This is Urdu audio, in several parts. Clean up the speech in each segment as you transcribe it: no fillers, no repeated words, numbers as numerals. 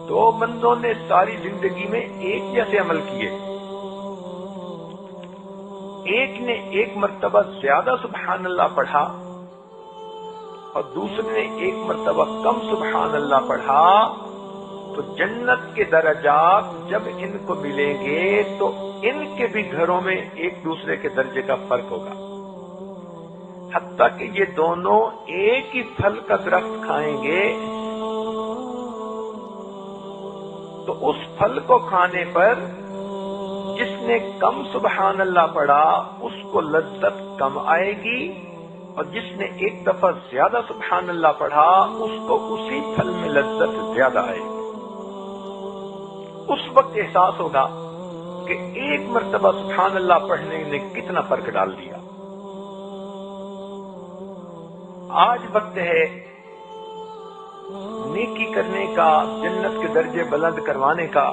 دو بندوں نے ساری زندگی میں ایک جیسے عمل کیے، ایک نے ایک مرتبہ زیادہ سبحان اللہ پڑھا اور دوسرے نے ایک مرتبہ کم سبحان اللہ پڑھا، تو جنت کے درجات جب ان کو ملیں گے تو ان کے بھی گھروں میں ایک دوسرے کے درجے کا فرق ہوگا، حتیٰ کہ یہ دونوں ایک ہی پھل کا درخت کھائیں گے تو اس پھل کو کھانے پر جس نے کم سبحان اللہ پڑھا اس کو لذت کم آئے گی، اور جس نے ایک دفعہ زیادہ سبحان اللہ پڑھا اس کو اسی پھل میں لذت زیادہ آئے گی۔ اس وقت احساس ہوگا کہ ایک مرتبہ سبحان اللہ پڑھنے نے کتنا فرق ڈال دیا۔ آج وقت ہے نیکی کرنے کا، جنت کے درجے بلند کروانے کا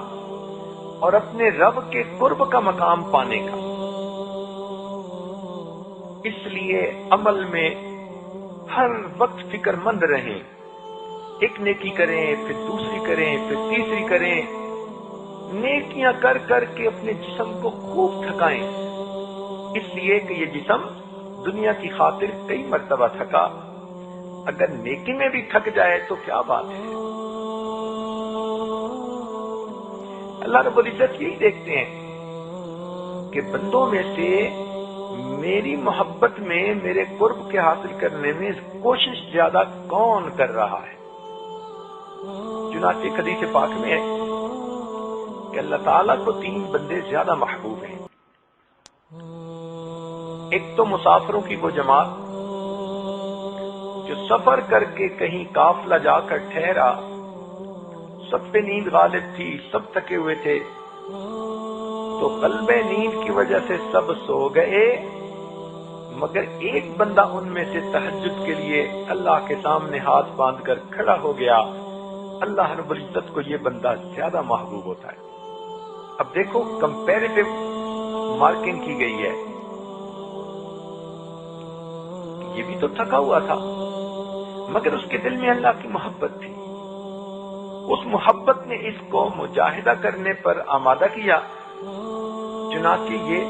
اور اپنے رب کے قرب کا مقام پانے کا۔ اس لیے عمل میں ہر وقت فکر مند رہیں، ایک نیکی کریں پھر دوسری کریں پھر تیسری کریں، نیکیاں کر کر کے اپنے جسم کو خوب تھکائیں، اس لیے کہ یہ جسم دنیا کی خاطر کئی مرتبہ تھکا، اگر نیکی میں بھی تھک جائے تو کیا بات ہے۔ اللہ رب العزت یہی دیکھتے ہیں کہ بندوں میں سے میری محبت میں، میرے قرب کے حاصل کرنے میں کوشش زیادہ کون کر رہا ہے۔ چنانچہ حدیث پاک میں ہے کہ اللہ تعالیٰ کو تین بندے زیادہ محبوب ہیں۔ ایک تو مسافروں کی وہ جماعت جو سفر کر کے کہیں قافلہ جا کر ٹھہرا، سب پہ نیند غالب تھی، سب تھکے ہوئے تھے، تو قلب نیند کی وجہ سے سب سو گئے، مگر ایک بندہ ان میں سے تہجد کے لیے اللہ کے سامنے ہاتھ باندھ کر کھڑا ہو گیا۔ اللہ رب العزت کو یہ بندہ زیادہ محبوب ہوتا ہے۔ اب دیکھو کمپیریٹو مارکنگ کی گئی ہے، یہ بھی تو تھکا ہوا تھا مگر اس کے دل میں اللہ کی محبت تھی، اس محبت نے اس کو مجاہدہ کرنے پر آمادہ کیا، چنانچہ یہ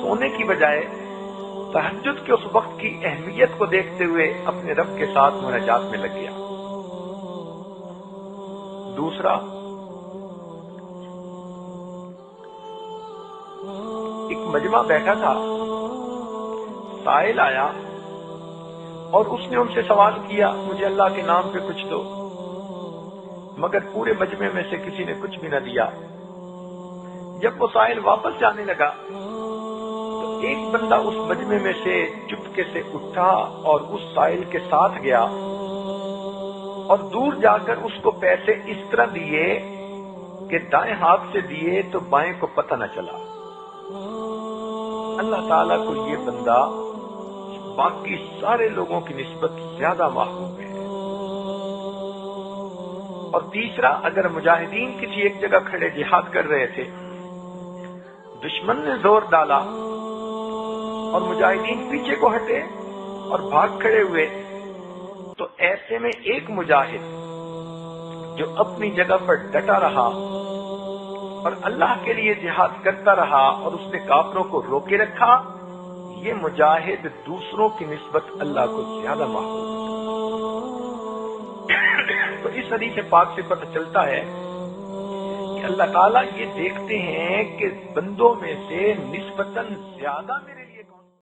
سونے کی بجائے تہجد کے اس وقت کی اہمیت کو دیکھتے ہوئے اپنے رب کے ساتھ مناجات میں لگ گیا۔ دوسرا، ایک مجمع بیٹھا تھا، سائل آیا اور اس نے ان سے سوال کیا مجھے اللہ کے نام پہ کچھ دو، مگر پورے مجمع میں سے کسی نے کچھ بھی نہ دیا۔ جب وہ سائل واپس جانے لگا تو ایک بندہ اس مجمع میں سے چپکے سے اٹھا اور اس سائل کے ساتھ گیا اور دور جا کر اس کو پیسے اس طرح دیے کہ دائیں ہاتھ سے دیے تو بائیں کو پتہ نہ چلا۔ اللہ تعالیٰ کو یہ بندہ باقی سارے لوگوں کی نسبت زیادہ محبوب ہے۔ اور تیسرا، اگر مجاہدین کسی ایک جگہ کھڑے جہاد کر رہے تھے، دشمن نے زور ڈالا اور مجاہدین پیچھے کو ہٹے اور بھاگ کھڑے ہوئے، تو ایسے میں ایک مجاہد جو اپنی جگہ پر ڈٹا رہا اور اللہ کے لیے جہاد کرتا رہا اور اس نے کافروں کو روکے رکھا، یہ مجاہد دوسروں کی نسبت اللہ کو زیادہ محبوب ہے۔ تو اس حدیث پاک سے پتہ چلتا ہے کہ اللہ تعالیٰ یہ دیکھتے ہیں کہ بندوں میں سے نسبتاً زیادہ میرے لیے کون